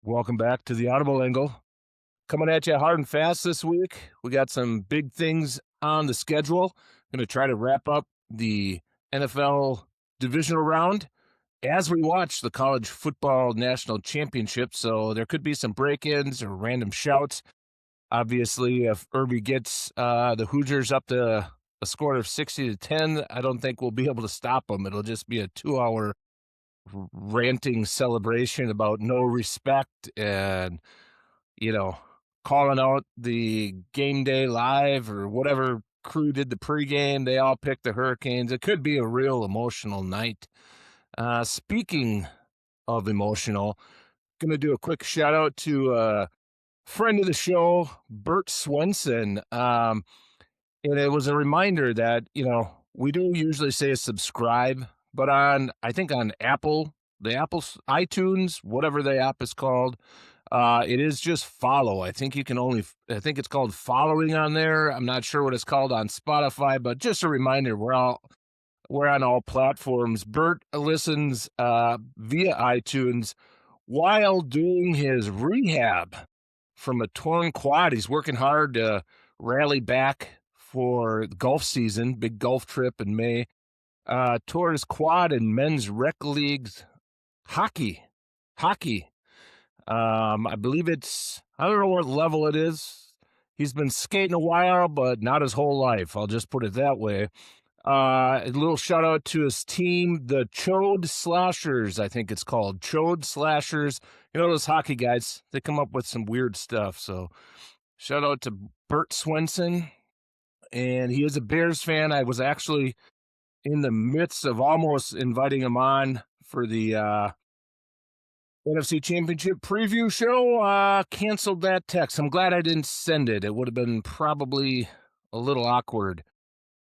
Welcome back to the Audible Angle. Coming at you hard and fast this week. We got some big things on the schedule. Going to try to wrap up the NFL divisional round as we watch the college football national championship. So there could be some break-ins or random shouts. Obviously, if Irby gets the Hoosiers up to a score of 60-10, I don't think we'll be able to stop them. It'll just be a 2-hour ranting celebration about no respect and you know, calling out the game day live or whatever crew did the pregame. They all picked the Hurricanes. It could be a real emotional night. Speaking of emotional, going to do a quick shout out to a friend of the show, Bert Swenson. And it was a reminder that, we do usually say subscribe, but I think on Apple, the Apple's iTunes, whatever the app is called, it is just follow. I think I think it's called following on there. I'm not sure what it's called on Spotify, but just a reminder, we're on all platforms. Bert listens via iTunes while doing his rehab from a torn quad. He's working hard to rally back for the golf season, big golf trip in May. Tore his quad in men's rec leagues hockey. Hockey. I believe I don't know what level it is. He's been skating a while, but not his whole life. I'll just put it that way. A little shout out to his team, the Chode Slashers, I think it's called. Chode Slashers. You know, those hockey guys, they come up with some weird stuff. So shout out to Bert Swenson. And he is a Bears fan. I was actually in the midst of almost inviting him on for the NFC Championship preview show. Canceled that text. I'm glad I didn't send it. It would have been probably a little awkward.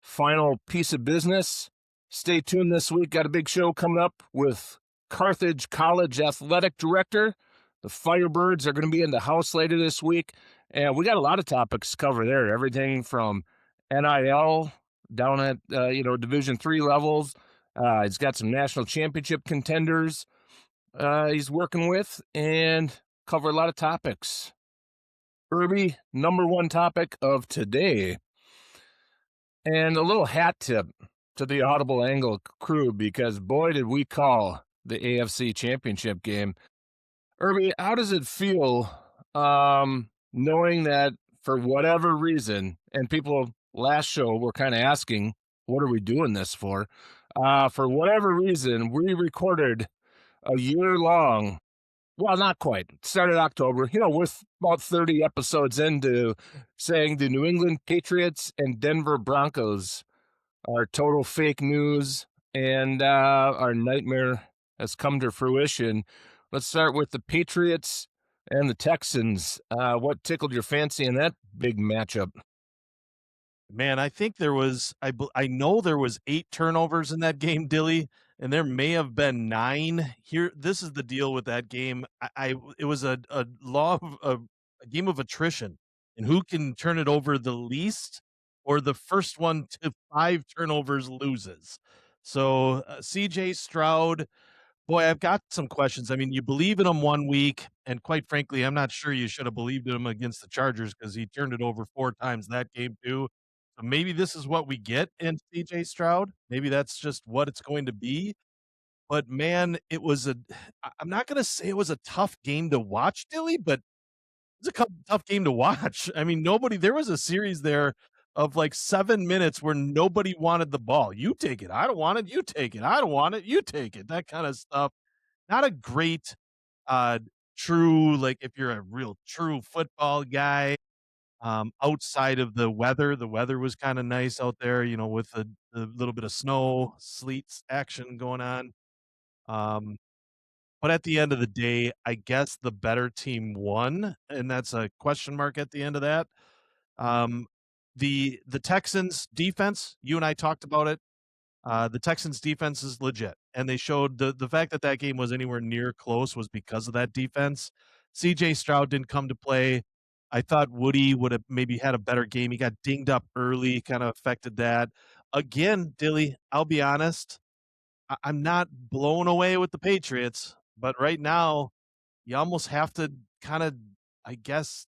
Final piece of business. Stay tuned this week. Got a big show coming up with Carthage College Athletic Director. The Firebirds are going to be in the house later this week. And we got a lot of topics to cover there. Everything from NIL down at, Division III levels. He's got some national championship contenders he's working with and cover a lot of topics. Irby, number one topic of today. And a little hat tip to the Audible Angle crew, because boy, did we call the AFC Championship game. Irby, how does it feel knowing that for whatever reason, and people last show were kind of asking, what are we doing this for? For whatever reason, we recorded a year long. Well, not quite. It started October, with about 30 episodes into saying the New England Patriots and Denver Broncos are total fake news and our nightmare has come to fruition. Let's start with the Patriots and the Texans. What tickled your fancy in that big matchup? Man, I think I know there was 8 turnovers in that game, Dilly, and there may have been 9. Here, this is the deal with that game. It was a law of a game of attrition, and who can turn it over the least, or the first one to 5 turnovers loses. So, CJ Stroud, boy, I've got some questions. I mean, you believe in him 1 week, and quite frankly, I'm not sure you should have believed in him against the Chargers because he turned it over 4 times that game too. So maybe this is what we get in CJ Stroud. Maybe that's just what it's going to be. But man, I'm not going to say it was a tough game to watch, Dilly, but it's a tough game to watch. I mean, there was a series there of like 7 minutes where nobody wanted the ball. You take it. I don't want it. You take it. I don't want it. You take it. That kind of stuff. Not a great, true, like if you're a real true football guy, outside of the weather was kind of nice out there, with a little bit of snow, sleet action going on. But at the end of the day, I guess the better team won, and that's a question mark at the end of that. The Texans defense, you and I talked about it. The Texans defense is legit, and they showed the fact that that game was anywhere near close was because of that defense. CJ Stroud didn't come to play. I thought Woody would have maybe had a better game. He got dinged up early, kind of affected that. Again, Dilly, I'll be honest, I'm not blown away with the Patriots, but right now you almost have to kinda, I guess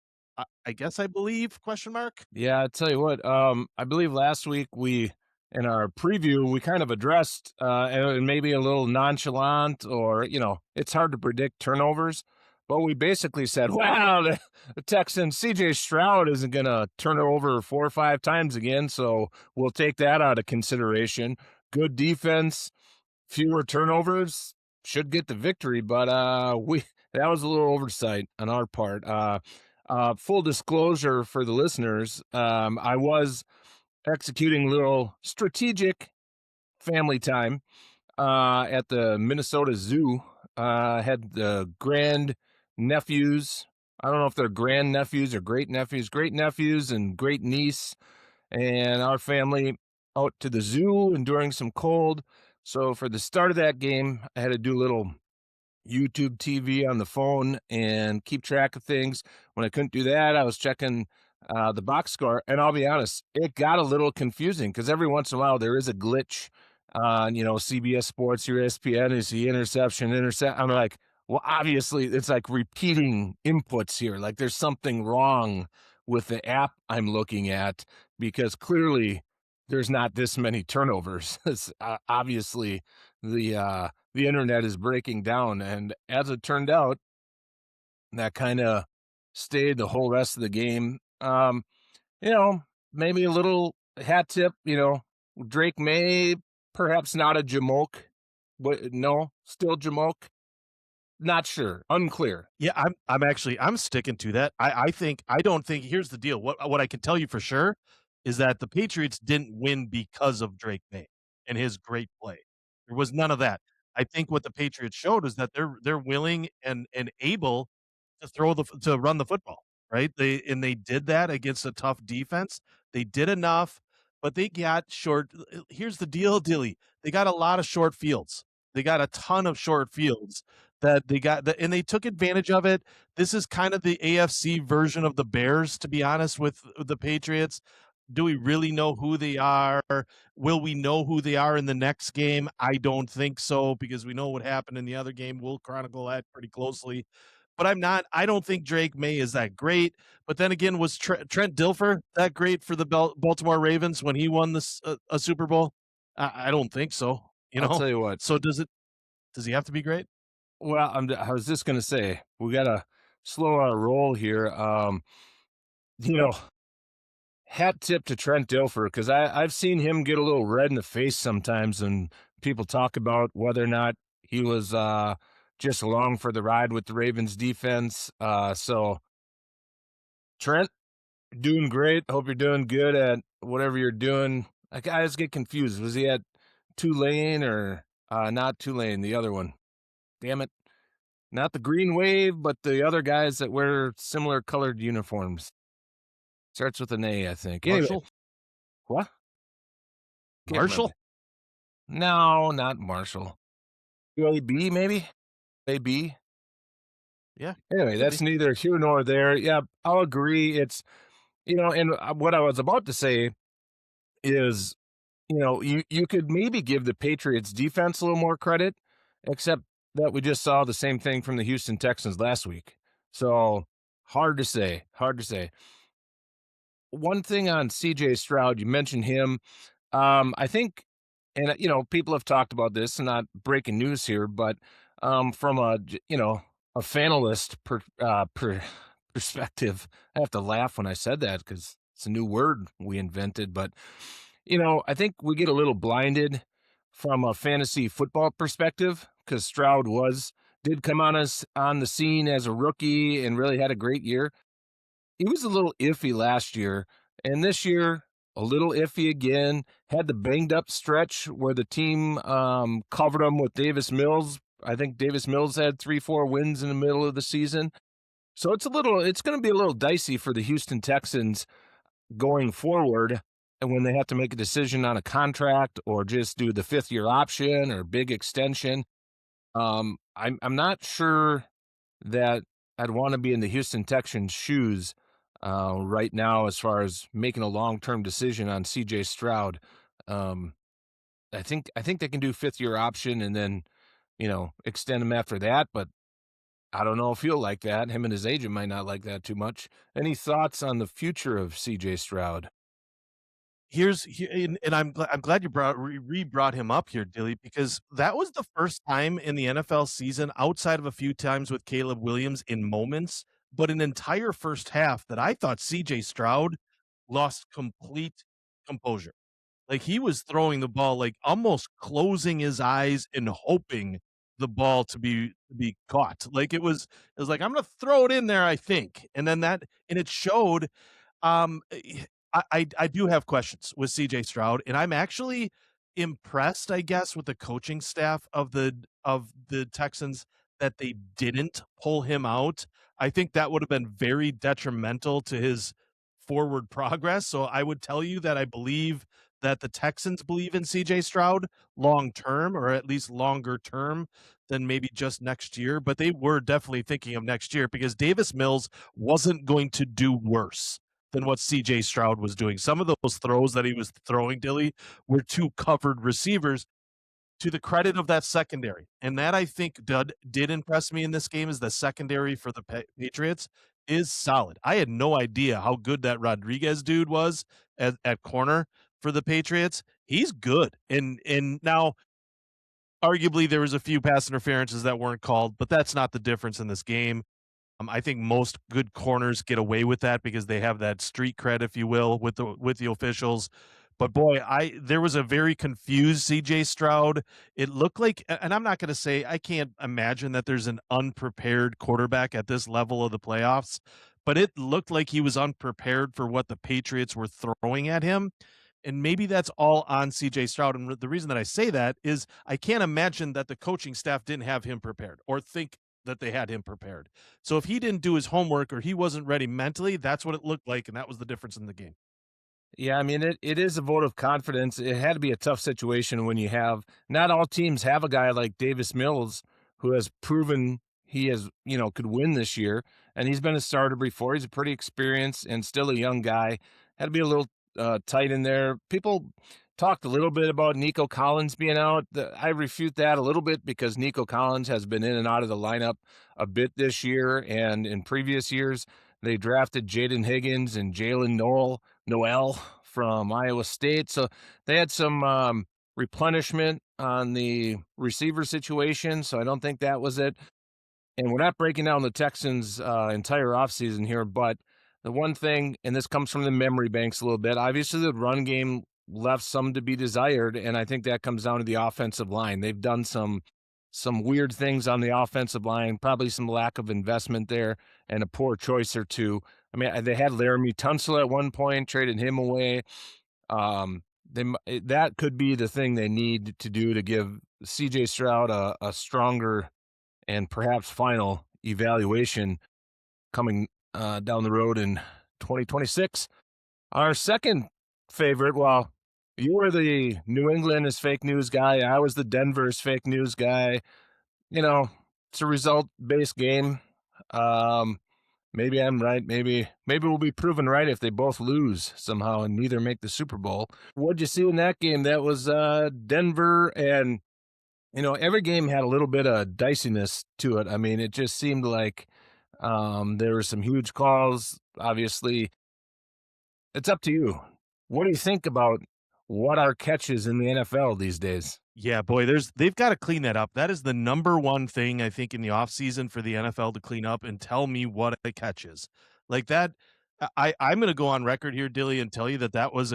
I guess I believe, question mark? Yeah, I tell you what, I believe last week we in our preview, we kind of addressed, and maybe a little nonchalant or, it's hard to predict turnovers, but we basically said, "Wow, the Texans CJ Stroud isn't gonna turn it over 4 or 5 times again, so we'll take that out of consideration. Good defense, fewer turnovers, should get the victory," but, we that was a little oversight on our part. Full disclosure for the listeners, I was executing a little strategic family time at the Minnesota Zoo. Had the grand nephews. I don't know if they're grand nephews or great nephews and great niece, and our family out to the zoo enduring some cold. So for the start of that game, I had to do a little YouTube TV on the phone and keep track of things. When I couldn't do that, I was checking the box score. And I'll be honest, it got a little confusing because every once in a while there is a glitch on, CBS Sports or ESPN is the intercept. I'm like, well, obviously it's like repeating inputs here. Like there's something wrong with the app I'm looking at because clearly there's not this many turnovers. It's, obviously the internet is breaking down. And as it turned out, that kind of stayed the whole rest of the game. You know, maybe a little hat tip, Drake May, perhaps not a Jamoke, but no, still Jamoke. Not sure, unclear. Yeah, I'm actually I'm sticking to that. I don't think here's the deal. What I can tell you for sure is that the Patriots didn't win because of Drake May and his great play. There was none of that. I think what the Patriots showed is that they're willing and able to to run the football, right? They did that against a tough defense. They did enough, but they got short. Here's the deal, Dilly. They got a lot of short fields. They got a ton of short fields that they got and they took advantage of it. This is kind of the AFC version of the Bears, to be honest, with the Patriots. Do we really know who they are? Will we know who they are in the next game? I don't think so because we know what happened in the other game. We'll chronicle that pretty closely. But I don't think Drake May is that great. But then again, was Trent Dilfer that great for the Baltimore Ravens when he won this a Super Bowl? I don't think so. You I'll know, tell you what. so does he have to be great? Well, I was just gonna say we gotta slow our roll here. You know, hat tip to Trent Dilfer because I've seen him get a little red in the face sometimes when people talk about whether or not he was just along for the ride with the Ravens defense. So Trent, doing great. Hope you're doing good at whatever you're doing. I always get confused. Was he at Tulane or not Tulane? The other one. Damn it. Not the Green Wave, but the other guys that wear similar colored uniforms. Starts with an A, I think. Anyway, Marshall? what? Can't remember. Marshall? No, not Marshall. UAB, maybe? AB? Yeah, Anyway, could that's be. neither here nor there. Yeah, I'll agree. It's, and what I was about to say is, you could maybe give the Patriots defense a little more credit, except that we just saw the same thing from the Houston Texans last week. So hard to say. Hard to say. One thing on CJ Stroud, you mentioned him. I think, and people have talked about this, and not breaking news here, but from a fanalist perspective, I have to laugh when I said that because it's a new word we invented. But I think we get a little blinded from a fantasy football perspective because Stroud did come on the scene as a rookie and really had a great year. He was a little iffy last year, and this year, a little iffy again. Had the banged up stretch where the team covered him with Davis Mills. I think Davis Mills had 3, 4 wins in the middle of the season. So it's going to be a little dicey for the Houston Texans going forward. And when they have to make a decision on a contract or just do the 5th-year option or big extension, I'm not sure that I'd want to be in the Houston Texans' shoes right now as far as making a long-term decision on CJ Stroud. Um, I think they can do 5th-year option and then extend him after that. But I don't know if he'll like that. Him and his agent might not like that too much. Any thoughts on the future of CJ Stroud? And I'm glad you brought him up here, Dilly, because that was the first time in the NFL season, outside of a few times with Caleb Williams in moments, but an entire first half that I thought CJ Stroud lost complete composure. Like, he was throwing the ball, like, almost closing his eyes and hoping the ball to be caught. Like, it was like, "I'm gonna throw it in there, I think," and then that and it showed. I do have questions with CJ Stroud, and I'm actually impressed, I guess, with the coaching staff of the Texans that they didn't pull him out. I think that would have been very detrimental to his forward progress. So I would tell you that I believe that the Texans believe in CJ Stroud long term, or at least longer term than maybe just next year. But they were definitely thinking of next year because Davis Mills wasn't going to do worse than what CJ Stroud was doing. Some of those throws that he was throwing, Dilly, were to covered receivers, to the credit of that secondary. And that, I think, did impress me in this game, is the secondary for the Patriots is solid. I had no idea how good that Rodriguez dude was at corner for the Patriots. He's good. And now arguably there was a few pass interferences that weren't called, but that's not the difference in this game. I think most good corners get away with that because they have that street cred, if you will, with the officials. But boy, I there was a very confused CJ Stroud. It looked like, and I'm not going to say, I can't imagine that there's an unprepared quarterback at this level of the playoffs, but it looked like he was unprepared for what the Patriots were throwing at him. And maybe that's all on CJ Stroud. And the reason that I say that is I can't imagine that the coaching staff didn't have him prepared or think that they had him prepared. So if he didn't do his homework or he wasn't ready mentally, that's what it looked like, and that was the difference in the game. Yeah, I mean, it is a vote of confidence. It had to be a tough situation when you have not all teams have a guy like Davis Mills who has proven he has, could win this year. And he's been a starter before. He's a pretty experienced and still a young guy. Had to be a little tight in there. People talked a little bit about Nico Collins being out. I refute that a little bit because Nico Collins has been in and out of the lineup a bit this year. And in previous years, they drafted Jaden Higgins and Jalen Noel from Iowa State. So they had some replenishment on the receiver situation. So I don't think that was it. And we're not breaking down the Texans' entire offseason here, but the one thing, and this comes from the memory banks a little bit, obviously the run game left some to be desired, and I think that comes down to the offensive line. They've done some weird things on the offensive line, probably some lack of investment there and a poor choice or two. I mean, they had Laramie Tunsil at one point, traded him away. That could be the thing they need to do to give CJ Stroud a stronger and perhaps final evaluation coming down the road in 2026. Our second favorite, well, you were the New England is fake news guy. I was the Denver's fake news guy. It's a result-based game. Um, maybe I'm right. Maybe we'll be proven right if they both lose somehow and neither make the Super Bowl. What'd you see in that game? That was Denver, and every game had a little bit of diciness to it. I mean, it just seemed like there were some huge calls. Obviously, it's up to you. What do you think about what are catches in the NFL these days? Yeah, boy, they've got to clean that up. That is the number one thing I think in the offseason for the NFL to clean up and tell me what a catch is. Like that, I'm going to go on record here, Dilly, and tell you that that was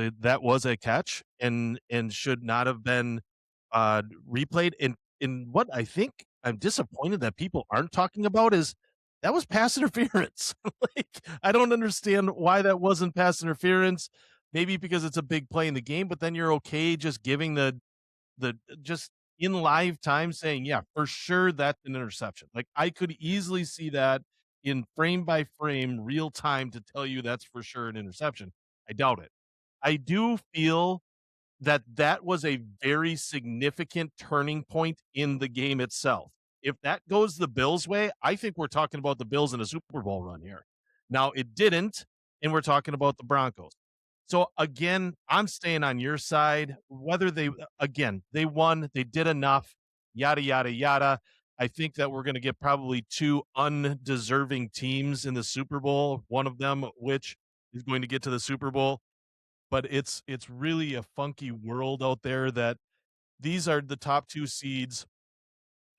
a catch and should not have been replayed. And what I think I'm disappointed that people aren't talking about is that was pass interference. Like, I don't understand why that wasn't pass interference. Maybe because it's a big play in the game, but then you're okay just giving the just in live time saying, yeah, for sure that's an interception. Like, I could easily see that in frame by frame real time to tell you that's for sure an interception. I doubt it. I do feel that that was a very significant turning point in the game itself. If that goes the Bills' way, I think we're talking about the Bills in a Super Bowl run here. Now, it didn't, and we're talking about the Broncos. So again, I'm staying on your side. Whether they won, they did enough, yada yada yada. I think that we're going to get probably two undeserving teams in the Super Bowl, one of them which is going to get to the Super Bowl. But it's really a funky world out there that these are the top two seeds,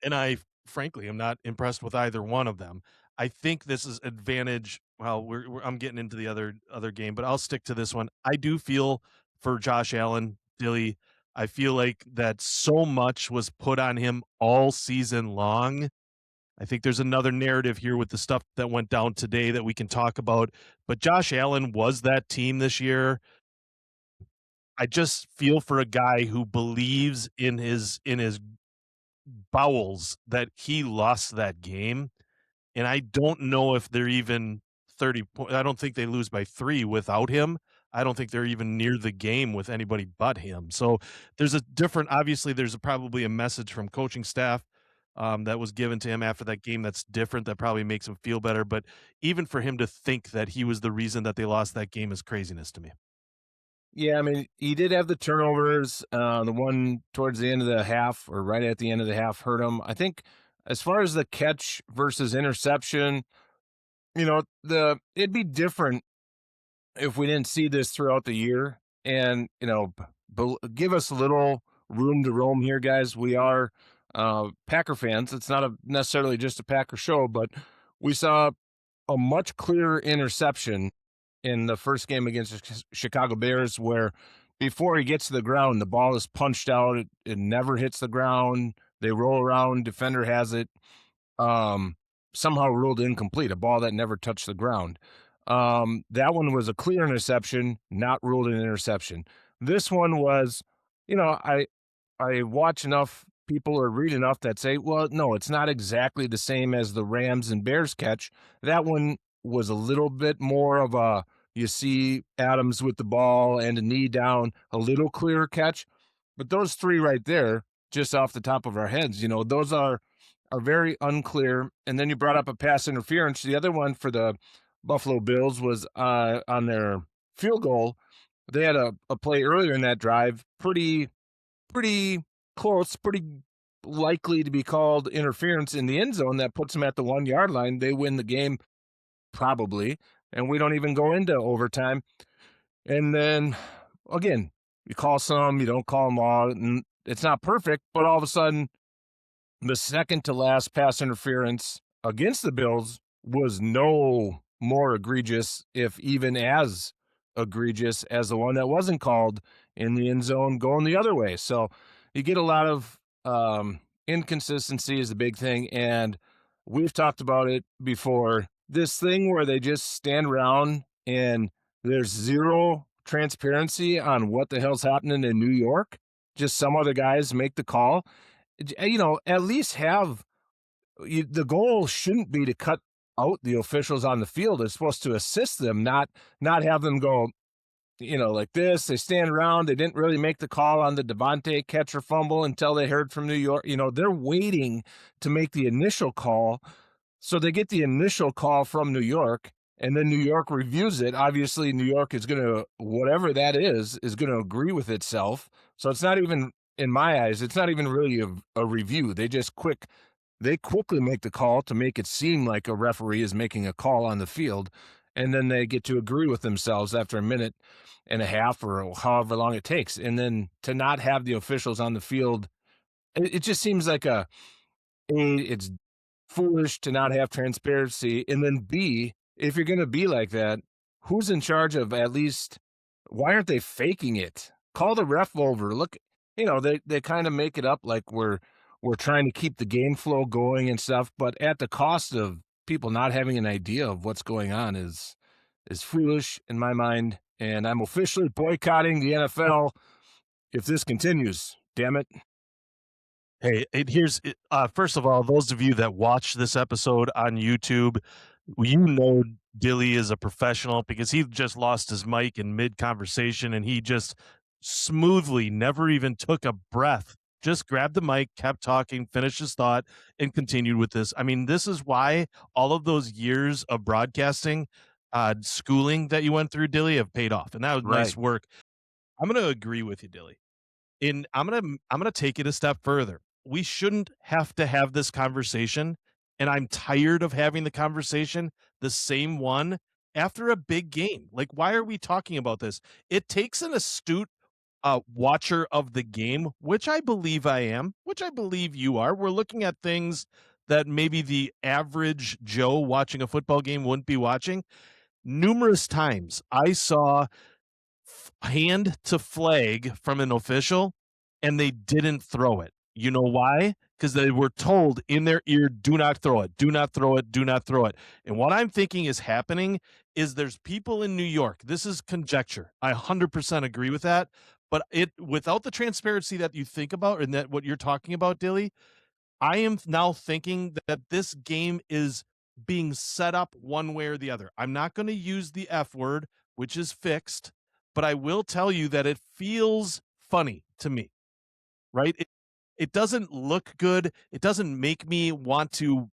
and I frankly am not impressed with either one of them. I think this is advantage. Well, I'm getting into the other game, but I'll stick to this one. I do feel for Josh Allen, Dilly. I feel like that so much was put on him all season long. I think there's another narrative here with the stuff that went down today that we can talk about. But Josh Allen was that team this year. I just feel for a guy who believes in his bowels that he lost that game, and I don't know if they're even 30 point I don't think they lose by 3 without him. I don't think they're even near the game with anybody but him. So, there's a different obviously, there's probably a message from coaching staff, that was given to him after that game that's different, that probably makes him feel better, but even for him to think that he was the reason that they lost that game is craziness to me. Yeah, I mean, he did have the turnovers. The one towards the end of the half or right at the end of the half hurt him. I think as far as the catch versus interception, it'd be different if we didn't see this throughout the year. And, give us a little room to roam here, guys. We are Packer fans. It's not necessarily just a Packer show, but we saw a much clearer interception in the first game against the Chicago Bears, where before he gets to the ground, the ball is punched out. It never hits the ground. They roll around. Defender has it. Um, Somehow ruled incomplete, a ball that never touched the ground. That one was a clear interception, not ruled an interception. This one was, I watch enough people or read enough that say, well, no, it's not exactly the same as the Rams and Bears catch. That one was a little bit more of a, you see Adams with the ball and a knee down, a little clearer catch. But those three right there, just off the top of our heads, those are very unclear. And then you brought up a pass interference. The other one for the Buffalo Bills was on their field goal. They had a play earlier in that drive, pretty close, pretty likely to be called interference in the end zone that puts them at the 1 yard line. They win the game probably, and we don't even go into overtime. And then again, you call some, you don't call them all, and it's not perfect, but all of a sudden the second to last pass interference against the Bills was no more egregious, if even as egregious as the one that wasn't called in the end zone going the other way. So you get a lot of inconsistency is the big thing. And we've talked about it before. This thing where they just stand around and there's zero transparency on what the hell's happening in New York. Just some other guys make the call. At least have the goal shouldn't be to cut out the officials on the field. It's supposed to assist them, not have them go, like this. They stand around. They didn't really make the call on the Devontae catch or fumble until they heard from New York. They're waiting to make the initial call. So they get the initial call from New York, and then New York reviews it. Obviously, New York is going to, whatever that is going to agree with itself. So it's not even, in my eyes, it's not even really a review. They quickly make the call to make it seem like a referee is making a call on the field, and then they get to agree with themselves after a minute and a half or however long it takes. And then to not have the officials on the field, it just seems like it's foolish to not have transparency. And then B, if you're going to be like that, who's in charge of at least, why aren't they faking it? Call the ref over. Look, they kind of make it up like we're trying to keep the game flow going and stuff, but at the cost of people not having an idea of what's going on is foolish in my mind. And I'm officially boycotting the NFL if this continues. Damn it. Hey, first of all, those of you that watch this episode on YouTube, Dilly is a professional because he just lost his mic in mid-conversation and he just smoothly never even took a breath, just grabbed the mic, kept talking, finished his thought, and continued with this. I mean, this is why all of those years of broadcasting, schooling that you went through, Dilly, have paid off, and that was nice work. I'm going to agree with you, Dilly. I'm gonna take it a step further. we shouldn't have to have this conversation, and I'm tired of having the conversation, the same one, after a big game. Like, why are we talking about this? It takes an astute watcher of the game, which I believe I am, which I believe you are. We're looking at things that maybe the average Joe watching a football game wouldn't be watching. Numerous times I saw hand to flag from an official and they didn't throw it. You know why? Because they were told in their ear, do not throw it, do not throw it, do not throw it. And what I'm thinking is happening is there's people in New York. This is conjecture. I 100% agree with that. But it without the transparency that you think about and that what you're talking about, Dilly, I am now thinking that this game is being set up one way or the other. I'm not going to use the F word, which is fixed, but I will tell you that it feels funny to me, right? It doesn't look good. It doesn't make me want to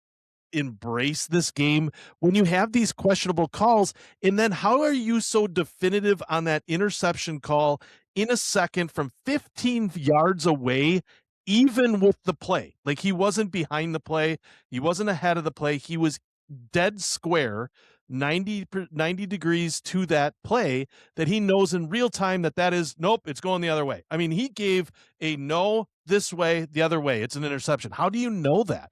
embrace this game when you have these questionable calls. And then how are you so definitive on that interception call in a second from 15 yards away, even with the play? Like, he wasn't behind the play, he wasn't ahead of the play, he was dead square 90 degrees to that play, that he knows in real time that that is nope, it's going the other way. I mean, he gave a no this way, the other way, it's an interception. How do you know that?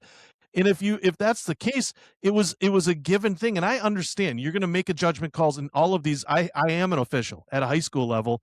And if that's the case, it was a given thing. And I understand you're going to make a judgment calls in all of these. I am an official at a high school level,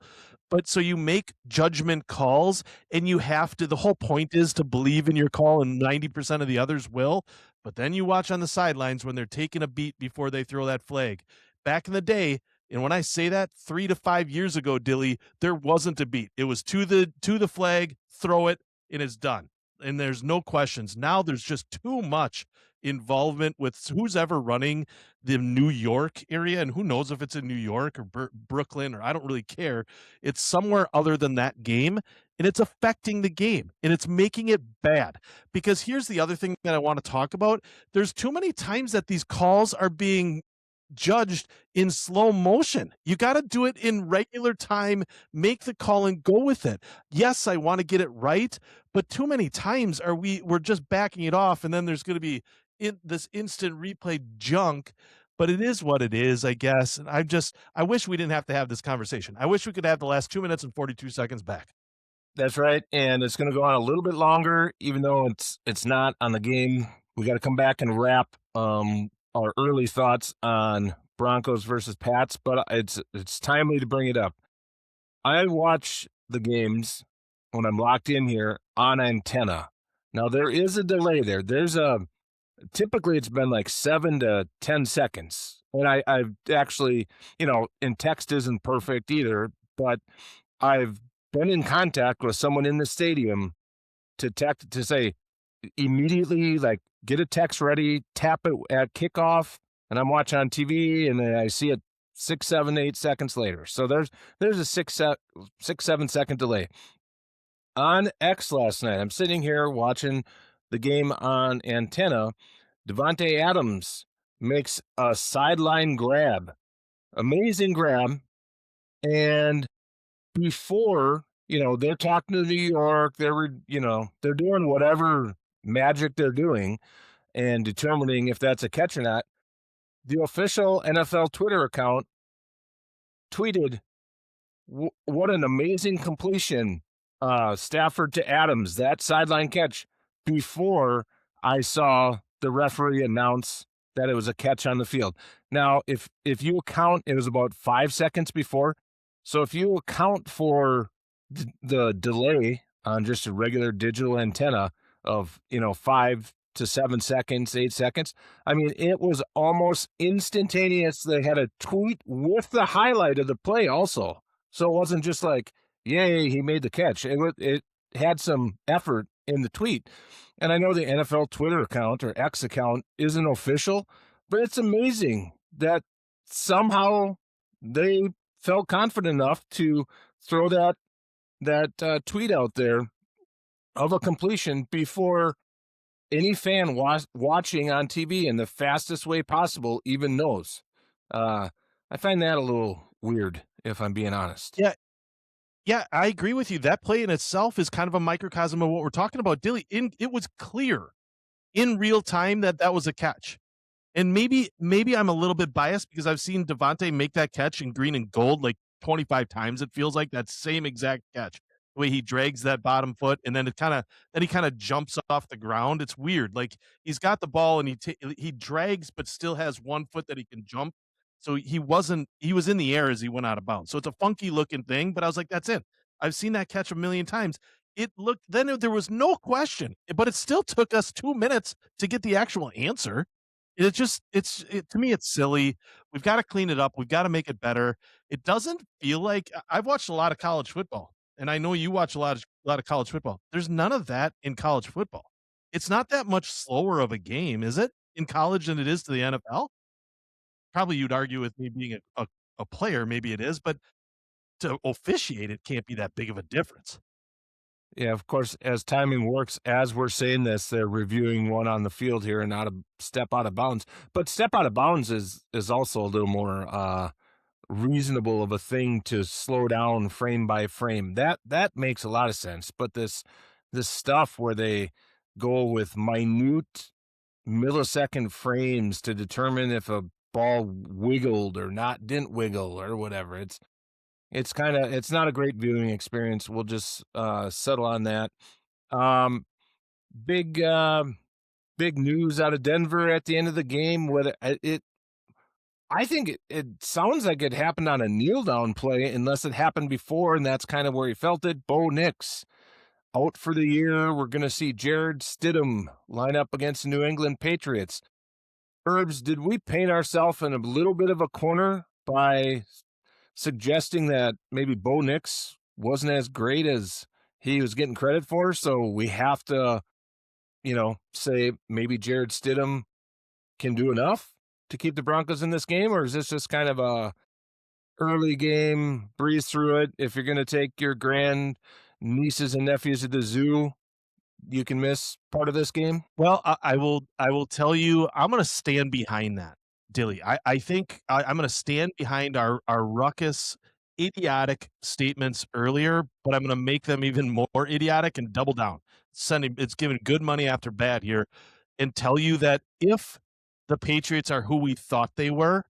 but so you make judgment calls and you have to, the whole point is to believe in your call, and 90% of the others will. But then you watch on the sidelines when they're taking a beat before they throw that flag. Back in the day, and when I say that 3 to 5 years ago, Dilly, there wasn't a beat. It was to the flag, throw it, and it's done. And there's no questions. Now there's just too much involvement with who's ever running the New York area, and who knows if it's in New York or Brooklyn, or I don't really care. It's somewhere other than that game, and it's affecting the game, and it's making it bad. Because here's the other thing that I want to talk about. There's too many times that these calls are being judged in slow motion. You got to do it in regular time, make the call and go with it. Yes, I want to get it right, but too many times we're just backing it off, and then there's going to be this instant replay junk. But it is what it is, I guess. And I wish we didn't have to have this conversation. I wish we could have the last 2 minutes and 42 seconds back. That's right, and it's going to go on a little bit longer, even though it's not on the game. We got to come back and wrap our early thoughts on Broncos versus Pats, but it's timely to bring it up. I watch the games when I'm locked in here on antenna. Now there is a delay there. Typically it's been like 7 to 10 seconds, and I've actually, and text isn't perfect either, but I've been in contact with someone in the stadium to say immediately, like, get a text ready, tap it at kickoff, and I'm watching on TV, and then I see it 6, 7, 8 seconds later. So there's a 6, 7 second delay. On X last night, I'm sitting here watching the game on antenna. Devontae Adams makes a sideline grab, amazing grab, and before, they're talking to New York, they're doing whatever magic they're doing and determining if that's a catch or not. The official NFL Twitter account tweeted, what an amazing completion, Stafford to Adams, that sideline catch, before I saw the referee announce that it was a catch on the field. Now, if you account, it was about 5 seconds before. So if you account for the delay on just a regular digital antenna of, 5 to 7 seconds, 8 seconds, I mean, it was almost instantaneous. They had a tweet with the highlight of the play also. So it wasn't just like, yay, he made the catch. It had some effort in the tweet. And I know the NFL Twitter account or X account isn't official, but it's amazing that somehow they felt confident enough to throw that tweet out there of a completion before any fan watching on TV in the fastest way possible even knows. I find that a little weird, if I'm being honest. Yeah, Yeah, I agree with you. That play in itself is kind of a microcosm of what we're talking about. Dilly, it was clear in real time that that was a catch. And maybe I'm a little bit biased because I've seen Devontae make that catch in green and gold like 25 times. It feels like that same exact catch. The way he drags that bottom foot and then he kind of jumps off the ground. It's weird. Like he's got the ball and he drags but still has one foot that he can jump. So he was in the air as he went out of bounds. So it's a funky looking thing, but I was like that's it. I've seen that catch a million times. It looked then there was no question, but it still took us 2 minutes to get the actual answer. To me, it's silly. We've gotta clean it up. We've gotta make it better. It doesn't feel like I've watched a lot of college football, and I know you watch a lot of college football. There's none of that in college football. It's not that much slower of a game, is it, in college than it is to the NFL? Probably you'd argue with me being a player, maybe it is, but to officiate, it can't be that big of a difference. Yeah, of course, as timing works, as we're saying this, they're reviewing one on the field here and not a step out of bounds. But step out of bounds is also a little more reasonable of a thing to slow down frame by frame. That makes a lot of sense. But this stuff where they go with minute millisecond frames to determine if a ball wiggled or not didn't wiggle or whatever. It's not a great viewing experience. We'll just settle on that. Um, big big news out of Denver at the end of the game. Whether it I think it sounds like it happened on a kneel down play, unless it happened before, and that's kind of where he felt it. Bo Nix out for the year. We're going to see Jared Stidham line up against the New England Patriots. Herbs, did we paint ourselves in a little bit of a corner by suggesting that maybe Bo Nix wasn't as great as he was getting credit for? So we have to, say maybe Jared Stidham can do enough to keep the Broncos in this game, or is this just kind of a early game, breeze through it? If you're going to take your grand nieces and nephews to the zoo, you can miss part of this game. Well, I will tell you, I'm gonna stand behind that, Dilly. I think I'm gonna stand behind our ruckus, idiotic statements earlier, but I'm gonna make them even more idiotic and double down. It's giving good money after bad here, and tell you that if the Patriots are who we thought they were,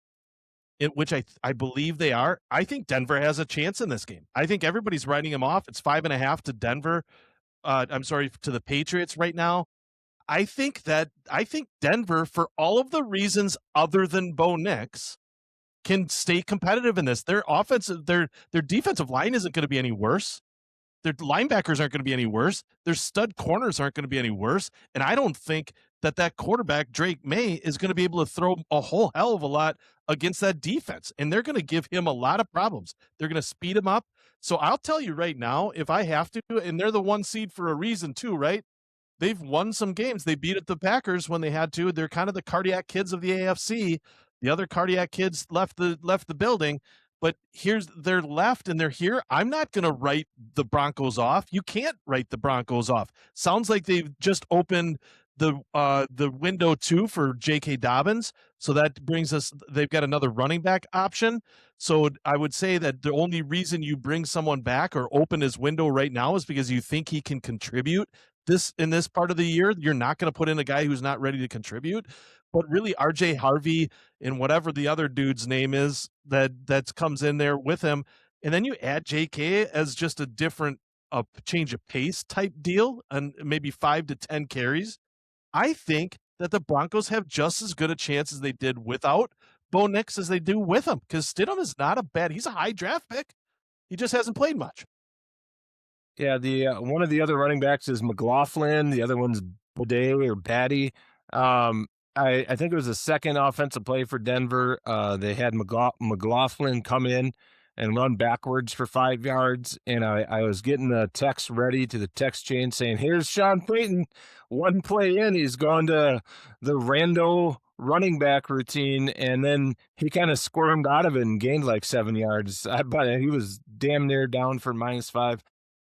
which I believe they are, I think Denver has a chance in this game. I think everybody's writing them off. It's 5.5 to Denver. I'm sorry, to the Patriots right now. I think Denver, for all of the reasons other than Bo Nix, can stay competitive in this. Their defensive line isn't going to be any worse. Their linebackers aren't going to be any worse. Their stud corners aren't going to be any worse. And I don't think that quarterback Drake May is going to be able to throw a whole hell of a lot against that defense. And they're going to give him a lot of problems. They're going to speed him up. So I'll tell you right now, if I have to, and they're the 1 seed for a reason too, right? They've won some games. They beat the Packers when they had to. They're kind of the cardiac kids of the AFC. The other cardiac kids left the building, but they're left and they're here. I'm not going to write the Broncos off. You can't write the Broncos off. Sounds like they've just opened the window too for J.K. Dobbins. So that brings us. They've got another running back option. So I would say that the only reason you bring someone back or open his window right now is because you think he can contribute in this part of the year. You're not going to put in a guy who's not ready to contribute. But really, RJ Harvey and whatever the other dude's name is that comes in there with him, and then you add JK as just a different change of pace type deal, and maybe 5 to 10 carries. I think that the Broncos have just as good a chance as they did without Bo Nix as they do with him, because Stidham is not a bad. He's a high draft pick. He just hasn't played much. Yeah, the one of the other running backs is McLaughlin. The other one's Bode or Batty. Um, I think it was the second offensive play for Denver. They had McLaughlin come in and run backwards for 5 yards, and I was getting the text ready to the text chain saying, "Here's Sean Payton. One play in, he's gone to the rando running back routine, and then he kind of squirmed out of it and gained like 7 yards. But he was damn near down for -5."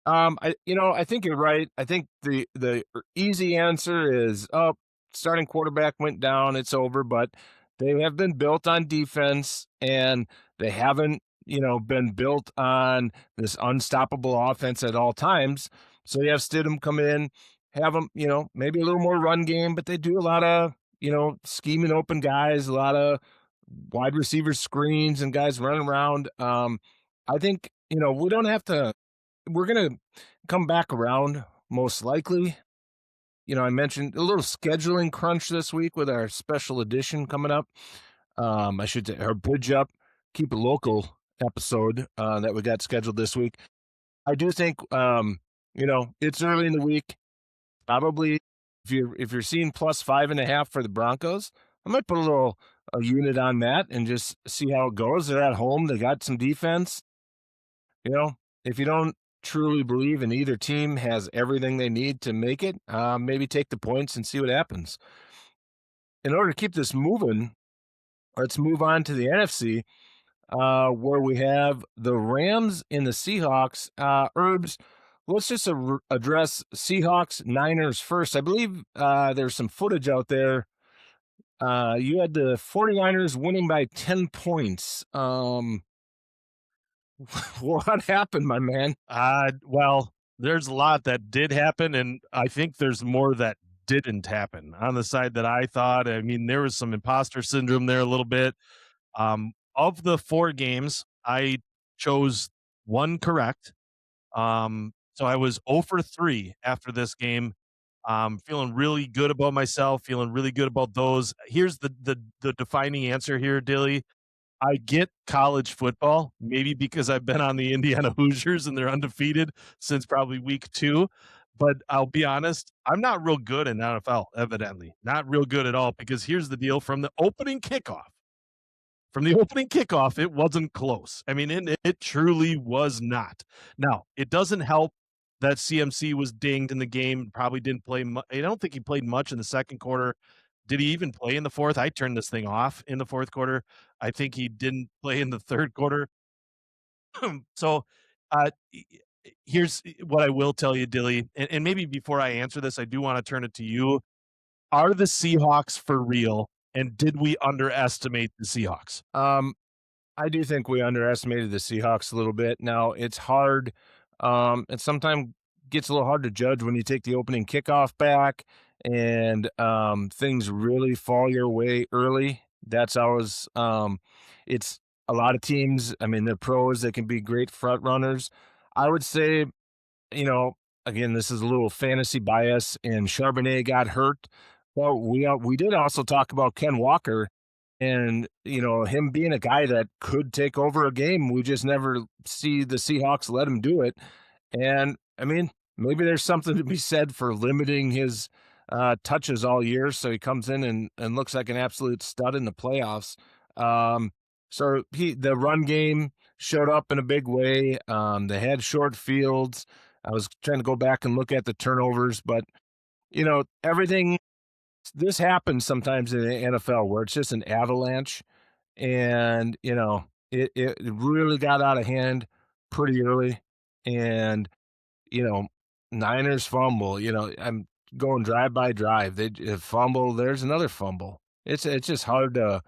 I think you're right. I think the easy answer is, oh, starting quarterback went down, it's over. But they have been built on defense, and they haven't been built on this unstoppable offense at all times. So you have Stidham come in, have them, maybe a little more run game, but they do a lot of, scheming open guys, a lot of wide receiver screens and guys running around. I think, we don't have to, we're going to come back around most likely. I mentioned a little scheduling crunch this week with our special edition coming up. I should say our bridge up, keep it local episode that we got scheduled this week. I do think, it's early in the week. Probably if you're seeing plus 5.5 for the Broncos, I might put a unit on that and just see how it goes. They're at home. They got some defense. You know, if you don't truly believe in either team has everything they need to make it, maybe take the points and see what happens. In order to keep this moving, let's move on to the NFC, where we have the Rams and the Seahawks. Herbs, let's just address Seahawks Niners first. I believe there's some footage out there. You had the 49ers winning by 10 points. What happened, my man? Well, there's a lot that did happen, and I think there's more that didn't happen on the side that I thought. I mean, there was some imposter syndrome there a little bit. Of the 4 games, I chose 1 correct. So I was 0 for 3 after this game. Feeling really good about myself, feeling really good about those. Here's the defining answer here, Dilly. I get college football, maybe because I've been on the Indiana Hoosiers and they're undefeated since probably week 2. But I'll be honest, I'm not real good in NFL, evidently. Not real good at all, because here's the deal from the opening kickoff. From the opening kickoff, it wasn't close. I mean, it truly was not. Now, it doesn't help that CMC was dinged in the game, probably didn't play I don't think he played much in the second quarter. Did he even play in the fourth? I turned this thing off in the fourth quarter. I think he didn't play in the third quarter. So, here's what I will tell you, Dilly, and maybe before I answer this, I do wanna turn it to you. Are the Seahawks for real, and did we underestimate the Seahawks? Um, I do think we underestimated the Seahawks a little bit. Now it's hard. It sometimes gets a little hard to judge when you take the opening kickoff back and things really fall your way early. That's always it's a lot of teams. I mean, they're pros. They can be great front runners. I would say, you know, again, this is a little fantasy bias, and Charbonnet got hurt. Well, we did also talk about Ken Walker and, him being a guy that could take over a game. We just never see the Seahawks let him do it. And I mean, maybe there's something to be said for limiting his touches all year. So he comes in and looks like an absolute stud in the playoffs. Um, so the run game showed up in a big way. They had short fields. I was trying to go back and look at the turnovers, but everything this happens sometimes in the NFL where it's just an avalanche, and it really got out of hand pretty early, and you know Niners fumble. I'm going drive by drive. They fumble. There's another fumble. It's just hard to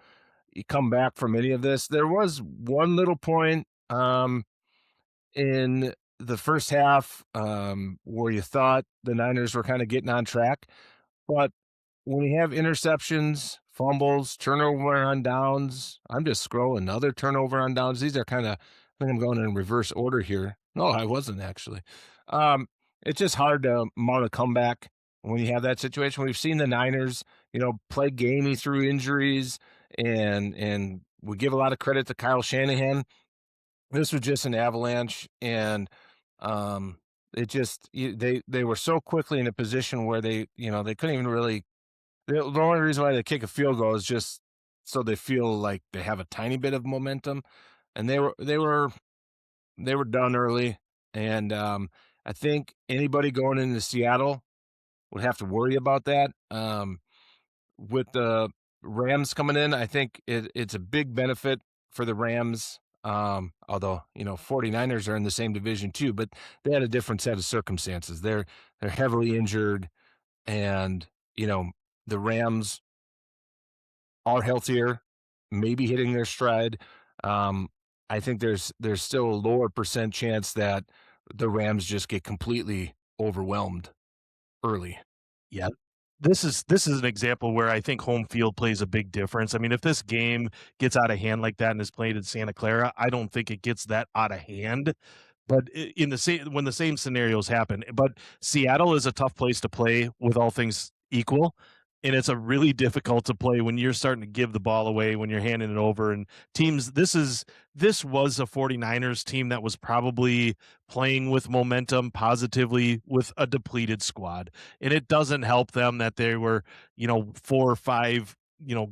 come back from any of this. There was one little point in the first half where you thought the Niners were kind of getting on track, but when we have interceptions, fumbles, turnover on downs, I'm just scrolling. Other turnover on downs. These are kind of, I think I'm going in reverse order here. No, I wasn't actually. Um, it's just hard to mount a comeback when you have that situation. We've seen the Niners, play gamey through injuries, and we give a lot of credit to Kyle Shanahan. This was just an avalanche, and it just they were so quickly in a position where they couldn't even really the only reason why they kick a field goal is just so they feel like they have a tiny bit of momentum, and they were done early, and I think anybody going into Seattle would have to worry about that. With the Rams coming in, I think it's a big benefit for the Rams. Although 49ers are in the same division too, but they had a different set of circumstances. They're heavily injured, and the Rams are healthier, maybe hitting their stride. I think there's still a lower percent chance that the Rams just get completely overwhelmed early. Yeah. This is an example where I think home field plays a big difference. I mean, if this game gets out of hand like that and is played in Santa Clara, I don't think it gets that out of hand. But in the same when the same scenarios happen, but Seattle is a tough place to play with all things equal, and it's a really difficult to play when you're starting to give the ball away, when you're handing it over, and teams this was a 49ers team that was probably playing with momentum positively with a depleted squad. And it doesn't help them that they were, 4 or 5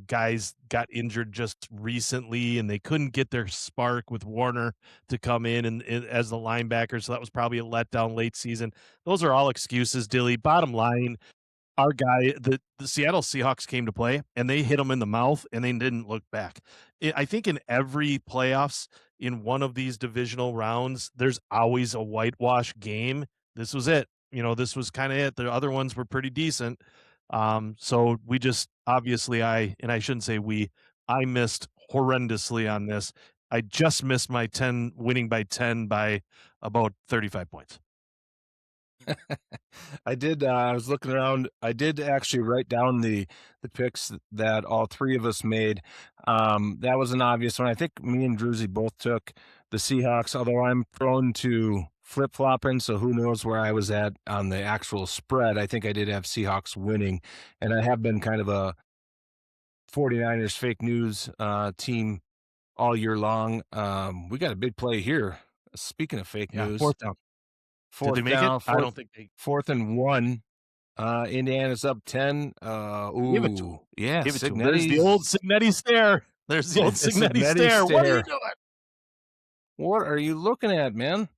guys got injured just recently and they couldn't get their spark with Warner to come in and as the linebacker. So that was probably a letdown late season. Those are all excuses, Dilly. Bottom line, our guy, the Seattle Seahawks came to play and they hit him in the mouth and they didn't look back. I think in every playoffs, in one of these divisional rounds, there's always a whitewash game. This was it. This was kind of it. The other ones were pretty decent. So we just obviously I shouldn't say we, I missed horrendously on this. I just missed my 10 winning by 10 by about 35 points. I did. I was looking around. I did actually write down the picks that all three of us made. That was an obvious one. I think me and Druzy both took the Seahawks, although I'm prone to flip flopping. So who knows where I was at on the actual spread? I think I did have Seahawks winning, and I have been kind of a 49ers fake news team all year long. We got a big play here. Speaking of fake Yeah, news, fourth down. Did they fourth make it? down, I fourth don't think they 4th and 1. Indiana's up 10. give it to him. Yeah, Give it to him. There's the old Signetti's Signetti stare. There's the old Signetti Signetti stare. What are you stare. doing? What are you looking at, man?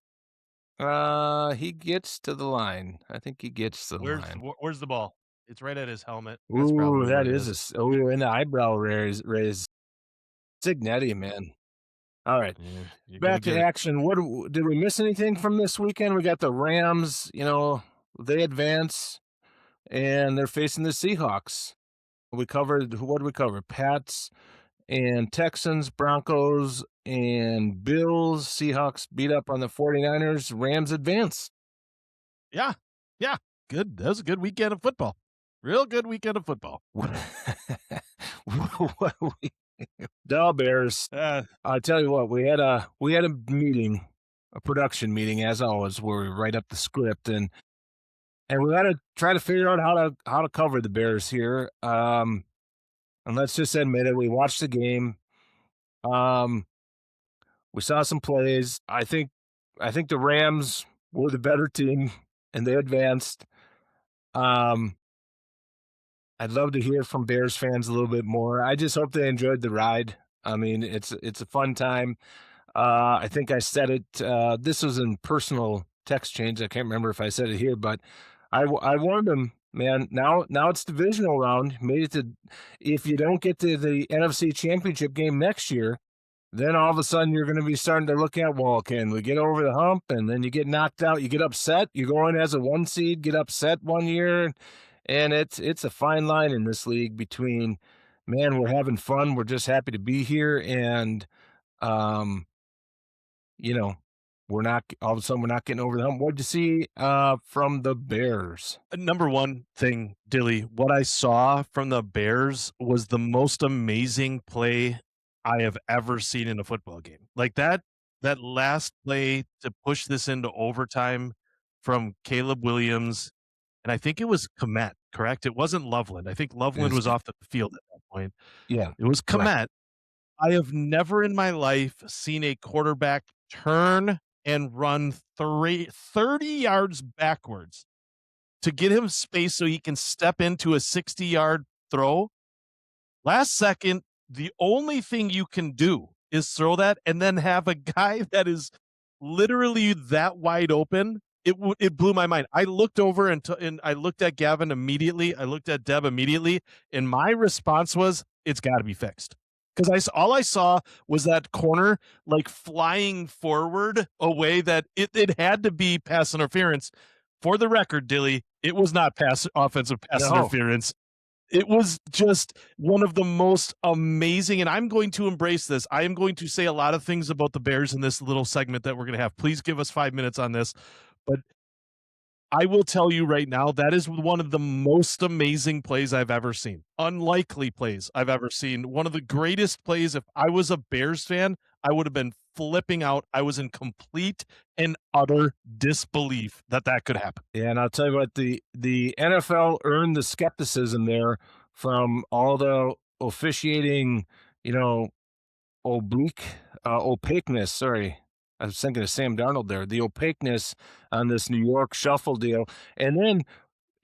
He gets to the line. I think he gets to the line. Where's the ball? It's right at his helmet. That's Ooh, probably what that it is is. and the eyebrow raise. Signetti, man. All right. Yeah, you're gonna Back to get it. action. Did we miss anything from this weekend? We got the Rams, they advance and they're facing the Seahawks. What did we cover? Pats and Texans, Broncos, and Bills. Seahawks beat up on the 49ers. Rams advance. Yeah. Yeah. Good. That was a good weekend of football. Real good weekend of football. Duh, Bears. Uh, I'll tell you what, we had a meeting, a production meeting, as always, where we write up the script and we got to try to figure out how to cover the Bears here. And let's just admit it, we watched the game. We saw some plays. I think the Rams were the better team and they advanced. Um, I'd love to hear from Bears fans a little bit more. I just hope they enjoyed the ride. I mean, it's a fun time. I think I said it. This was in personal text change. I can't remember if I said it here, but I warned them, man. Now it's divisional round. Made it to. If you don't get to the NFC Championship game next year, then all of a sudden you're going to be starting to look at, well, can we get over the hump? And then you get knocked out. You get upset. You go in as a 1 seed, get upset one year, and it's a fine line in this league between, man, we're having fun. We're just happy to be here, and um you know, we're not all of a sudden we're not getting over the hump. What'd you see from the Bears? Number one thing, Dilly, what I saw from the Bears was the most amazing play I have ever seen in a football game. Like that last play to push this into overtime from Caleb Williams, and I think it was Komet, correct? It wasn't Loveland. I think Loveland Is was off the field at that point. Yeah, It was correct. Komet. I have never in my life seen a quarterback turn and run 30 yards backwards to get him space so he can step into a 60-yard throw. Last second, the only thing you can do is throw that and then have a guy that is literally that wide open. It blew my mind. I looked over and I looked at Gavin immediately. I looked at Deb immediately, and my response was, "It's got to be fixed." Because all I saw was that corner like flying forward a way that it had to be pass interference. For the record, Dilly, it was not offensive pass No. interference. It was just one of the most amazing, and I'm going to embrace this. I am going to say a lot of things about the Bears in this little segment that we're going to have. Please give us 5 minutes on this. But I will tell you right now, that is one of the most amazing plays I've ever seen. Unlikely plays I've ever seen. One of the greatest plays. If I was a Bears fan, I would have been flipping out. I was in complete and utter disbelief that that could happen. Yeah, and I'll tell you what, the NFL earned the skepticism there from all the officiating, you know, oblique opaqueness. Sorry, I was thinking of Sam Darnold there. The opaqueness on this New York shuffle deal, and then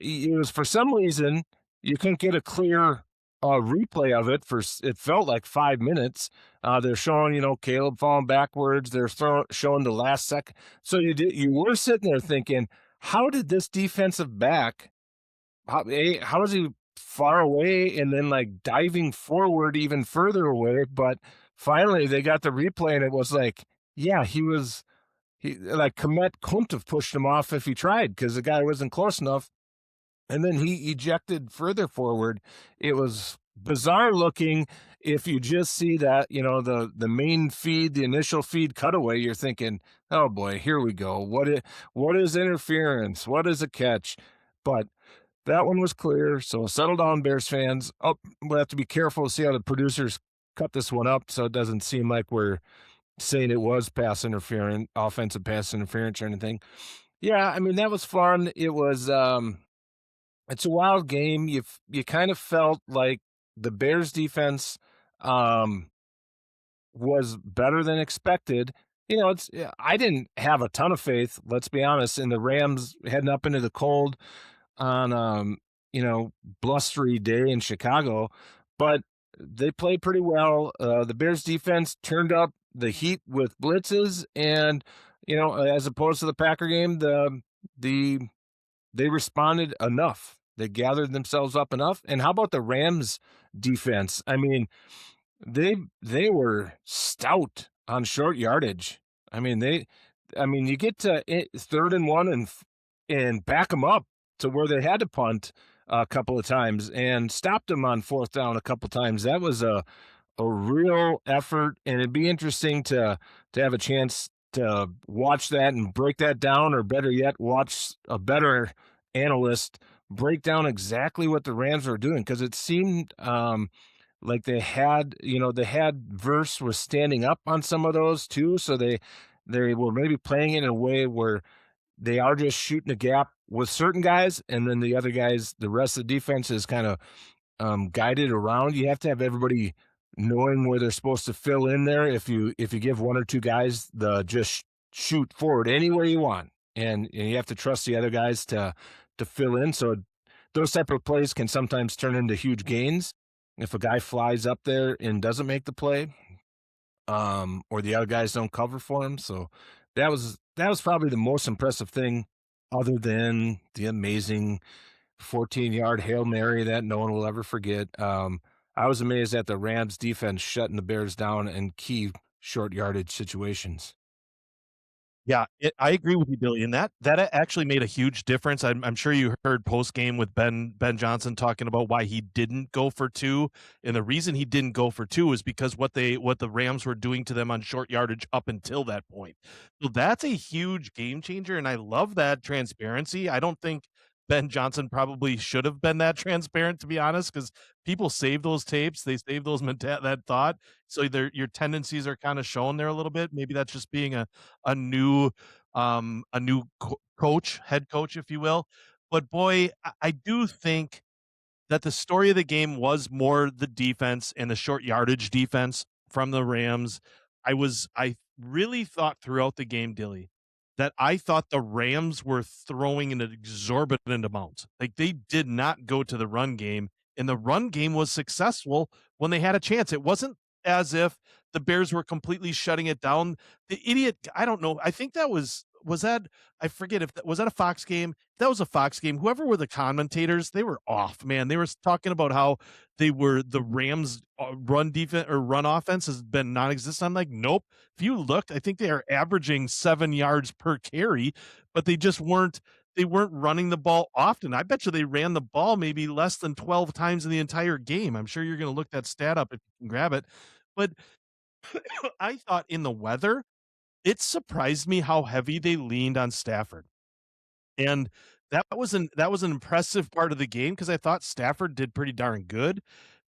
it was for some reason you couldn't get a clear replay of it for it felt like 5 minutes. They're showing Caleb falling backwards. They're showing the last second. So you were sitting there thinking, how did this defensive back? How is he far away and then like diving forward even further away? But finally they got the replay and it was like, yeah, he like Komet couldn't have pushed him off if he tried because the guy wasn't close enough. And then he ejected further forward. It was bizarre looking. If you just see that, the main feed, the initial feed cutaway, you're thinking, oh boy, here we go. What is interference? What is a catch? But that one was clear. So settle down, Bears fans. Oh, we'll have to be careful to see how the producers cut this one up so it doesn't seem like we're saying it was pass interference, offensive pass interference or anything. Yeah, I mean, that was fun. It was it's a wild game. You kind of felt like the Bears defense um, was better than expected. I didn't have a ton of faith, let's be honest, in the Rams heading up into the cold on blustery day in Chicago, but they played pretty well. The Bears defense turned up the heat with blitzes, and as opposed to the Packer game, the they responded enough. They gathered themselves up enough. And how about the Rams defense? I mean, they were stout on short yardage. You get to 3rd and 1 and back them up to where they had to punt a couple of times and stopped them on 4th down a couple of times. That was a real effort, and it'd be interesting to have a chance to watch that and break that down, or better yet, watch a better analyst break down exactly what the Rams were doing, because it seemed like they had Verse was standing up on some of those too, so they were maybe playing it in a way where they are just shooting a gap with certain guys, and then the other guys, the rest of the defense is kind of guided around. You have to have everybody knowing where they're supposed to fill in there. If you give one or two guys the just shoot forward anywhere you want, and you have to trust the other guys to fill in. So those type of plays can sometimes turn into huge gains if a guy flies up there and doesn't make the play, or the other guys don't cover for him. So that was probably the most impressive thing, other than the amazing 14-yard Hail Mary that no one will ever forget. I was amazed at the Rams defense shutting the Bears down in key short yardage situations. Yeah, I agree with you, Billy, and that actually made a huge difference. I'm sure you heard post game with Ben Johnson talking about why he didn't go for 2, and the reason he didn't go for 2 is because what the Rams were doing to them on short yardage up until that point. So that's a huge game changer, and I love that transparency. I don't think Ben Johnson probably should have been that transparent, to be honest, because people save those tapes, they save those that thought, so your tendencies are kind of shown there a little bit. Maybe that's just being a new coach, head coach, if you will. But boy, I do think that the story of the game was more the defense and the short yardage defense from the Rams. I really thought throughout the game, Dilly, that I thought the Rams were throwing an exorbitant amount. Like, they did not go to the run game, and the run game was successful when they had a chance. It wasn't as if the Bears were completely shutting it down. The idiot, I don't know. I think that was that, I forget if that was that a Fox game. If that was a Fox game, whoever were the commentators, they were off, man. They were talking about how the Rams run defense or run offense has been non-existent. I'm like, nope. If you looked, I think they are averaging 7 yards per carry, but they just weren't they weren't running the ball often. I bet you they ran the ball maybe less than 12 times in the entire game. I'm sure you're gonna look that stat up if you can grab it. But I thought in the weather, it surprised me how heavy they leaned on Stafford. And that was an impressive part of the game because I thought Stafford did pretty darn good.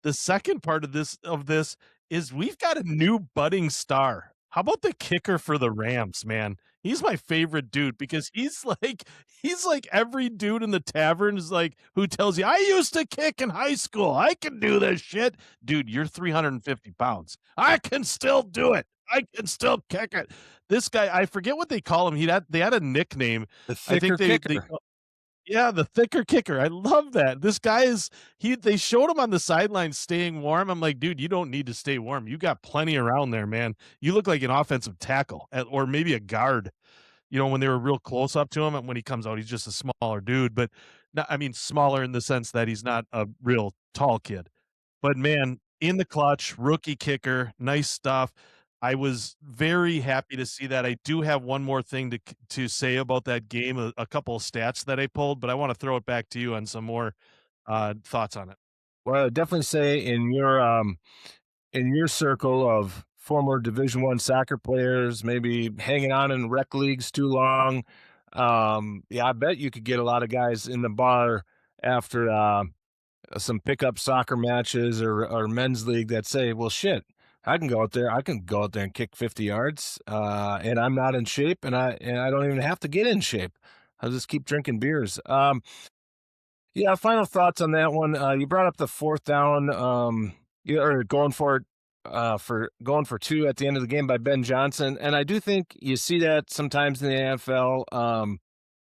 The second part of this is we've got a new budding star. How about the kicker for the Rams, man? He's my favorite dude because he's like every dude in the tavern is like who tells you, "I used to kick in high school. I can do this shit." Dude, you're 350 pounds. I can still do it. I can still kick it. This guy, I forget what they call him. They had a nickname. The I think thicker they kicker. yeah, the thicker kicker. I love that. This guy is they showed him on the sideline staying warm. I'm like, "Dude, you don't need to stay warm. You got plenty around there, man. You look like an offensive tackle or maybe a guard." When they were real close up to him, and when he comes out, he's just a smaller dude, but not, I mean, smaller in the sense that he's not a real tall kid. But man, in the clutch, rookie kicker, nice stuff. I was very happy to see that. I do have one more thing to say about that game, a couple of stats that I pulled, but I wanna throw it back to you on some more, thoughts on it. Well, I'd definitely say in your circle of former Division 1 soccer players, maybe hanging on in rec leagues too long, yeah, I bet you could get a lot of guys in the bar after some pickup soccer matches or men's league that say, "Well, shit, I can go out there and kick 50 yards, and I'm not in shape, and I don't even have to get in shape. I'll just keep drinking beers." Yeah, final thoughts on that one. You brought up the fourth down, or going for it, for going for two at the end of the game by Ben Johnson, and I do think you see that sometimes in the NFL.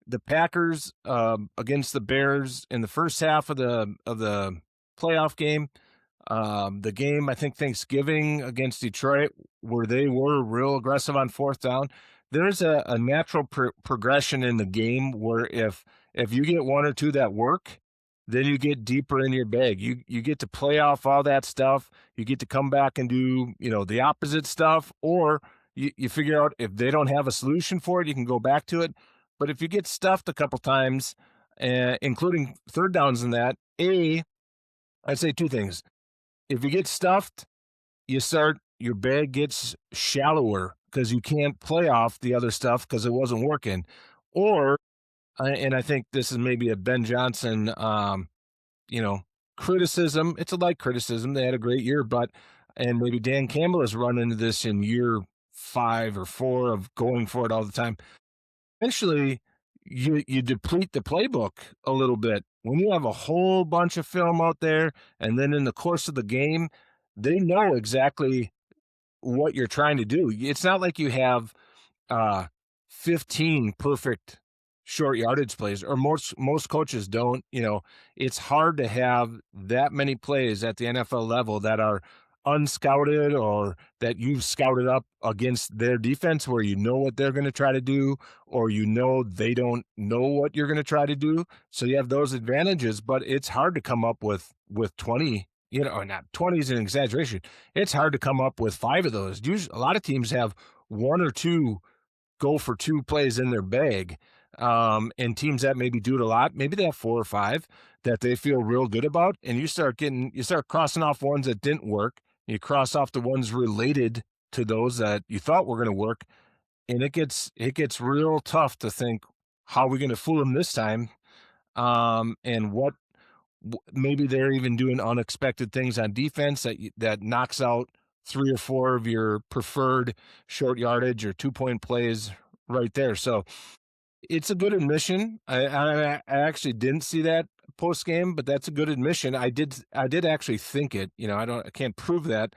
The Packers against the Bears in the first half of the playoff game. The game, I think Thanksgiving against Detroit, where they were real aggressive on fourth down. There's a natural progression in the game where if you get one or two that work, then you get deeper in your bag. You get to play off all that stuff. You get to come back and do the opposite stuff, or you figure out if they don't have a solution for it, you can go back to it. But if you get stuffed a couple times, including third downs in that, I'd say two things. If you get stuffed, your bag gets shallower because you can't play off the other stuff because it wasn't working. Or, and I think this is maybe a Ben Johnson, you know, criticism. It's a light criticism. They had a great year, and maybe Dan Campbell has run into this in year 5 or 4 of going for it all the time. Eventually, you deplete the playbook a little bit. When you have a whole bunch of film out there, and then in the course of the game, they know exactly what you're trying to do. It's not like you have uh, 15 perfect short yardage plays, or most coaches don't. It's hard to have that many plays at the NFL level that are unscouted or that you've scouted up against their defense where you know what they're going to try to do, or they don't know what you're going to try to do. So you have those advantages, but it's hard to come up with 20. Or not 20 is an exaggeration. It's hard to come up with 5 of those. Usually, a lot of teams have 1 or 2 go for 2 plays in their bag. And teams that maybe do it a lot, maybe they have 4 or 5 that they feel real good about. And you start crossing off ones that didn't work. You cross off the ones related to those that you thought were going to work. And it gets real tough to think, how are we going to fool them this time? And maybe they're even doing unexpected things on defense that knocks out 3 or 4 of your preferred short yardage or 2-point plays right there. So it's a good admission. I actually didn't see that post game, but that's a good admission. I did actually think it. I can't prove that,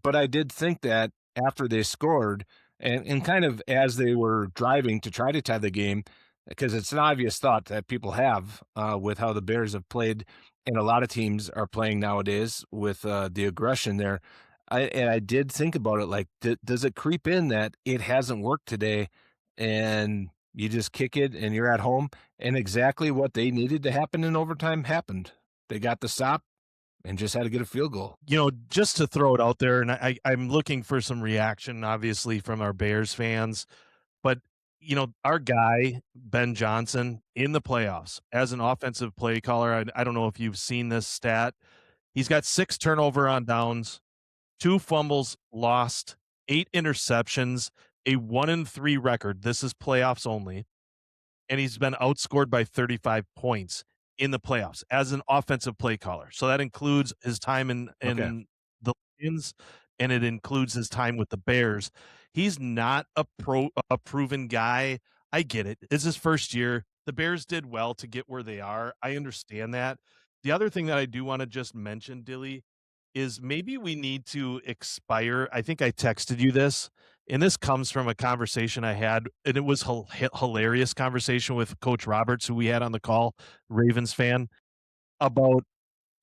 but I did think that after they scored, and kind of as they were driving to try to tie the game, because it's an obvious thought that people have with how the Bears have played, and a lot of teams are playing nowadays with the aggression there. I did think about it, like, does it creep in that it hasn't worked today, and you just kick it and you're at home, and exactly what they needed to happen in overtime happened. They got the stop and just had to get a field goal. Just to throw it out there, and I'm looking for some reaction, obviously, from our Bears fans, but our guy, Ben Johnson, in the playoffs as an offensive play caller, I don't know if you've seen this stat. He's got 6 turnover on downs, 2 fumbles lost, 8 interceptions, a 1-3 record. This is playoffs only, and he's been outscored by 35 points in the playoffs as an offensive play caller. So that includes his time in Okay. the Lions, and it includes his time with the Bears. He's not a proven guy. I get it. It's his first year. The Bears did well to get where they are. I understand that. The other thing that I do want to just mention, Dilly, is maybe we need to expire. I think I texted you this, and this comes from a conversation I had, and it was hilarious conversation with Coach Roberts, who we had on the call, Ravens fan, about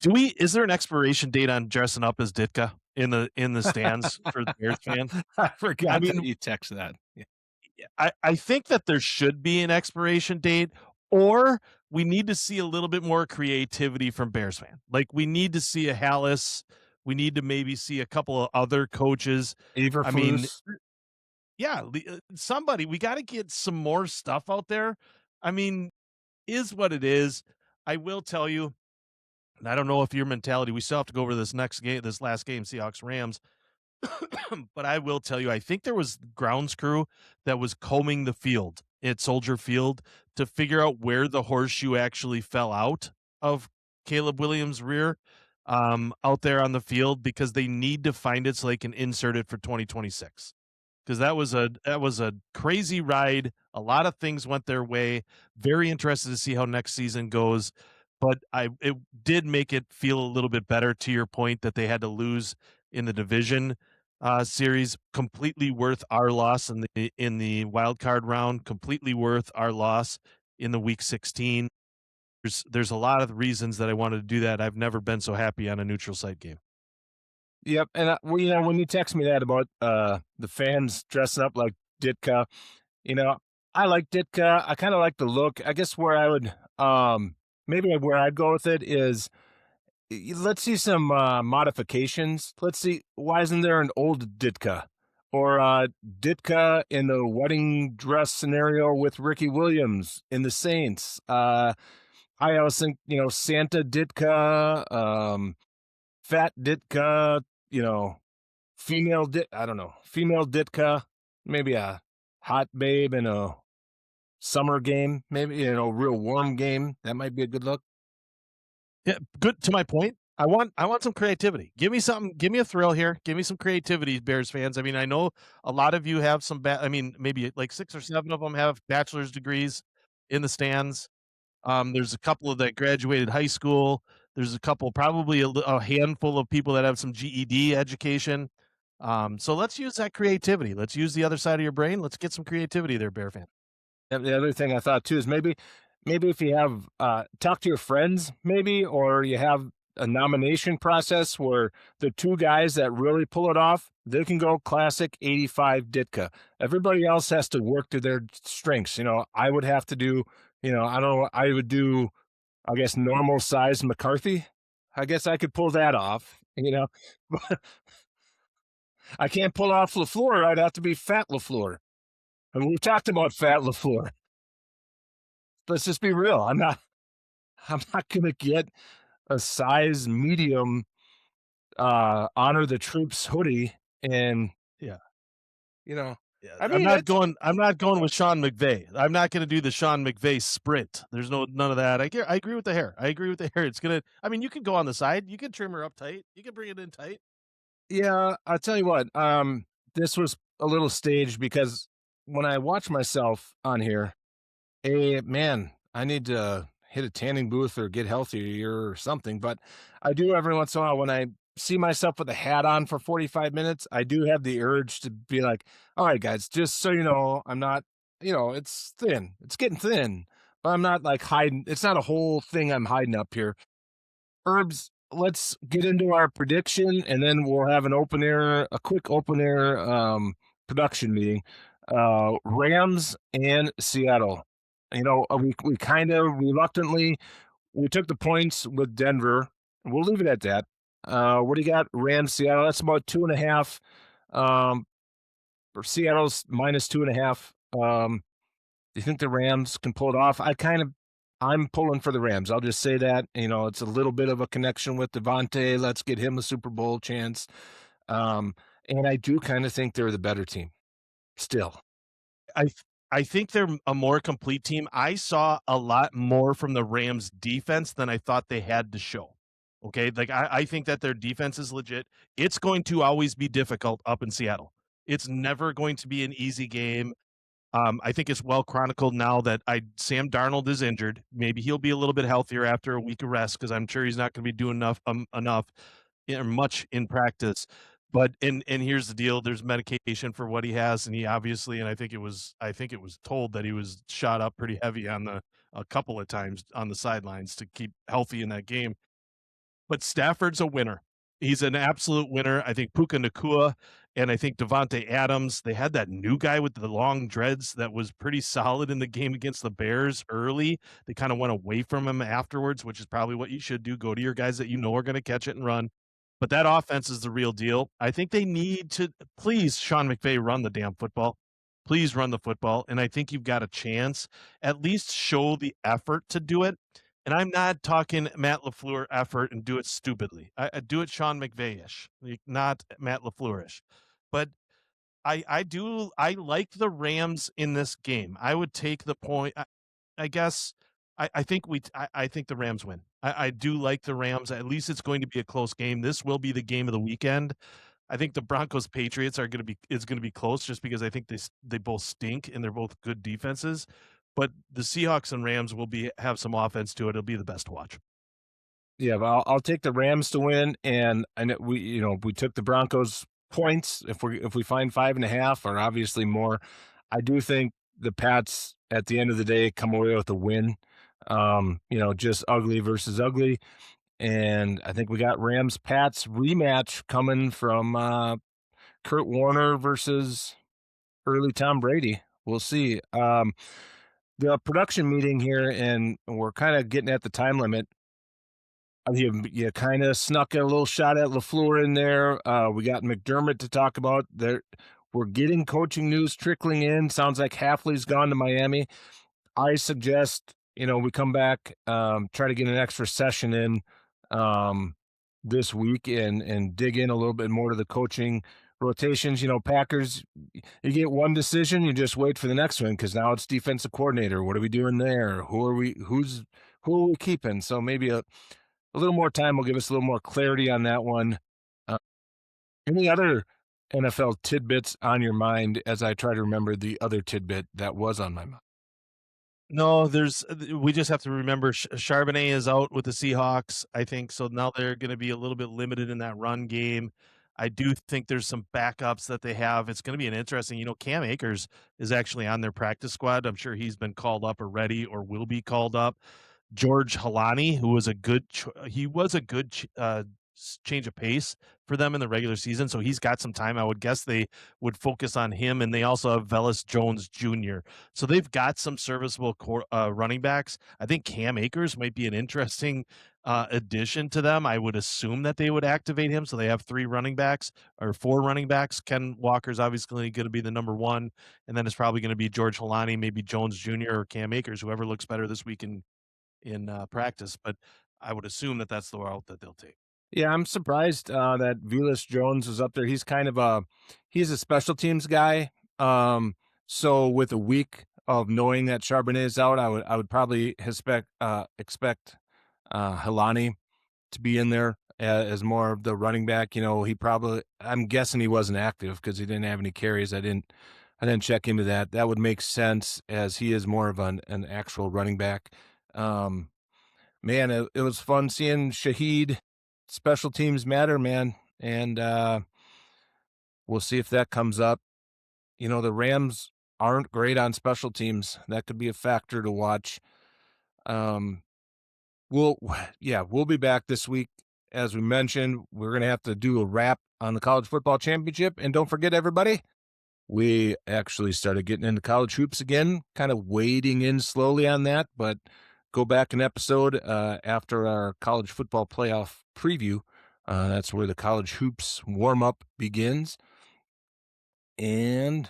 is there an expiration date on dressing up as Ditka in the stands for the Bears fan? I I forgot that mean, you text that. Yeah. I think that there should be an expiration date, or we need to see a little bit more creativity from Bears fan. Like, we need to see a Hallis. We need to maybe see a couple of other coaches. I mean, Averfus. yeah, somebody, we got to get some more stuff out there. I mean, is what it is. I will tell you, and I don't know if your mentality, we still have to go over this next game, this last game, Seahawks Rams. But I will tell you, I think there was grounds crew that was combing the field at Soldier Field to figure out where the horseshoe actually fell out of Caleb Williams' rear, out there on the field, because they need to find it so they can insert it for 2026. Because that was a crazy ride. A lot of things went their way. Very interested to see how next season goes. But it did make it feel a little bit better, to your point, that they had to lose in the division series. Completely worth our loss in the wild card round. Completely worth our loss in the week 16. There's a lot of reasons that I wanted to do that. I've never been so happy on a neutral site game. Yep, and, well, when you text me that about, the fans dressing up like Ditka, you know, I like Ditka, I kinda like the look. I guess where I would, maybe where I'd go with it is, let's see some, modifications. Let's see, why isn't there an old Ditka? Or, Ditka in the wedding dress scenario with Ricky Williams in the Saints. I always think, Santa Ditka, Fat Ditka, you know, I don't know, female Ditka, maybe a hot babe in a summer game, maybe, real warm game. That might be a good look. Yeah, good. To my point, I want some creativity. Give me something. Give me a thrill here. Give me some creativity, Bears fans. I mean, I know a lot of you have some. I mean, maybe like 6 or 7 of them have bachelor's degrees in the stands. There's a couple of that graduated high school. There's a couple, probably a handful of people that have some GED education. So let's use that creativity. Let's use the other side of your brain. Let's get some creativity there, Bear fan. And the other thing I thought too is maybe if you have talk to your friends, maybe, or you have a nomination process where the two guys that really pull it off, they can go classic 85 Ditka. Everybody else has to work to their strengths. I would have to do, I don't know, I would do, I guess, normal size McCarthy. I guess I could pull that off. I can't pull off LaFleur. I'd have to be fat LaFleur. And we talked about fat LaFleur. Let's just be real. I'm not gonna get a size medium honor the troops hoodie and Yeah. you know Yeah, I I'm mean not it's going. I'm not going with Sean McVay. I'm not going to do the Sean McVay sprint. There's none of that. I agree with the hair. I agree with the hair. It's gonna. I mean, you can go on the side. You can trim her up tight. You can bring it in tight. Yeah, I'll tell you what, this was a little staged because when I watch myself on here, man, I need to hit a tanning booth or get healthier or something. But I do every once in a while when I see myself with a hat on for 45 minutes, I do have the urge to be like, all right, guys, just so you know, I'm not, it's thin. It's getting thin, but I'm not like hiding. It's not a whole thing I'm hiding up here. Herbs, let's get into our prediction and then we'll have a quick open air production meeting. Rams and Seattle. We kind of reluctantly we took the points with Denver. We'll leave it at that. What do you got? Rams, Seattle. That's about 2.5. For Seattle's minus 2.5. Do you think the Rams can pull it off? I'm pulling for the Rams. I'll just say that. It's a little bit of a connection with Devontae. Let's get him a Super Bowl chance. Um, and I do kind of think they're the better team still. I th I think they're a more complete team. I saw a lot more from the Rams defense than I thought they had to show. Okay, like, I think that their defense is legit. It's going to always be difficult up in Seattle. It's never going to be an easy game. I think it's well chronicled now that Sam Darnold is injured. Maybe he'll be a little bit healthier after a week of rest because I'm sure he's not gonna be doing enough or much in practice. But and here's the deal, there's medication for what he has, and he obviously and I think it was told that he was shot up pretty heavy on the a couple of times on the sidelines to keep healthy in that game. But Stafford's a winner. He's an absolute winner. I think Puka Nacua and I think Devontae Adams, they had that new guy with the long dreads that was pretty solid in the game against the Bears early. They kind of went away from him afterwards, which is probably what you should do. Go to your guys that you know are going to catch it and run. But that offense is the real deal. I think they need to please, Sean McVay, run the damn football. Please run the football. And I think you've got a chance. At least show the effort to do it. And I'm not talking Matt LaFleur effort and do it stupidly. I do it Sean McVay-ish, like, not Matt LaFleur-ish. But I like the Rams in this game. I would take the point. I guess I think the Rams win. I do like the Rams. At least it's going to be a close game. This will be the game of the weekend. I think the Broncos Patriots are going to be is going to be close just because I think they both stink and they're both good defenses. But the Seahawks and Rams will be have some offense to it. It'll be the best to watch. Yeah, but I'll take the Rams to win, and I know we took the Broncos points. If we find 5.5 or obviously more, I do think the Pats at the end of the day come away with a win. Just ugly versus ugly, and I think we got Rams Pats rematch coming from Kurt Warner versus early Tom Brady. We'll see. The production meeting here, and we're kind of getting at the time limit. You kind of snuck a little shot at LaFleur in there. We got McDermott to talk about. We're getting coaching news trickling in. Sounds like Halfley's gone to Miami. I suggest we come back, try to get an extra session in this week and dig in a little bit more to the coaching rotations. Packers, you get one decision, you just wait for the next one because now it's defensive coordinator. What are we doing there? Who are we keeping? So maybe a little more time will give us a little more clarity on that one. Uh, any other NFL tidbits on your mind as I try to remember the other tidbit that was on my mind? No, we just have to remember Charbonnet is out with the Seahawks, I think, so now they're gonna be a little bit limited in that run game. I do think there's some backups that they have. It's gonna be an interesting Cam Akers is actually on their practice squad. I'm sure he's been called up already or will be called up. George Halani, who was a good he was a good change of pace for them in the regular season, so he's got some time. I would guess they would focus on him, and they also have Velus Jones Jr. So they've got some serviceable running backs. I think Cam Akers might be an interesting addition to them. I would assume that they would activate him, so they have 4 running backs. Ken Walker's obviously going to be the number one, and then it's probably going to be George Halani, maybe Jones Jr. or Cam Akers, whoever looks better this week in practice. But I would assume that that's the route that they'll take. Yeah, I'm surprised that Velus Jones is up there. He's a special teams guy. So with a week of knowing that Charbonnet is out, I would probably expect Hilani to be in there as more of the running back. I'm guessing he wasn't active because he didn't have any carries. I didn't check into that. That would make sense as he is more of an actual running back. Um, Man, it was fun seeing Shaheed. Special teams matter, man, and we'll see if that comes up. The Rams aren't great on special teams. That could be a factor to watch. Um, we'll yeah, we'll be back this week. As we mentioned, we're gonna have to do a wrap on the college football championship, and don't forget, everybody, we actually started getting into college hoops again, kind of wading in slowly on that, but go back an episode after our college football playoff preview. That's where the college hoops warm up begins. And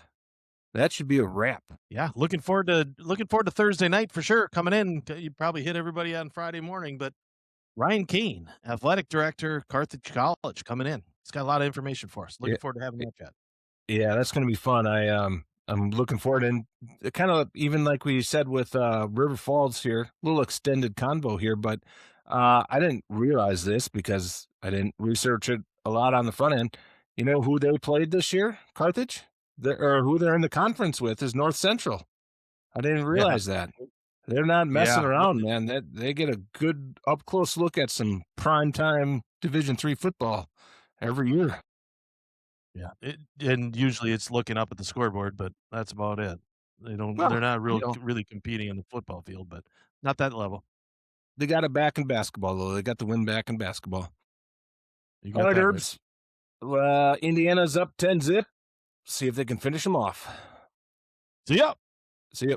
That should be a wrap. Yeah, looking forward to Thursday night for sure. Coming in, you probably hit everybody on Friday morning, but Ryan Kane, athletic director, Carthage College, coming in. He's got a lot of information for us. Yeah, Looking forward to having that chat. yeah, that's gonna be fun. I'm looking forward, and kind of even like we said with River Falls here, a little extended convo here, but I didn't realize this because I didn't research it a lot on the front end. You know who they played this year? Carthage, or who they're in the conference with is North Central. I didn't Yeah, realize that. They're not messing yeah, around, man. That they get a good up close look at some prime time Division III football every year. yeah. And usually it's looking up at the scoreboard, but that's about it. They're Well, not you know, really competing on the football field, but not that level. they got it back in basketball, though. They got the win back in basketball. You All got right, that right. Herbs. Indiana's up 10 zip. See if they can finish them off. See ya. See ya.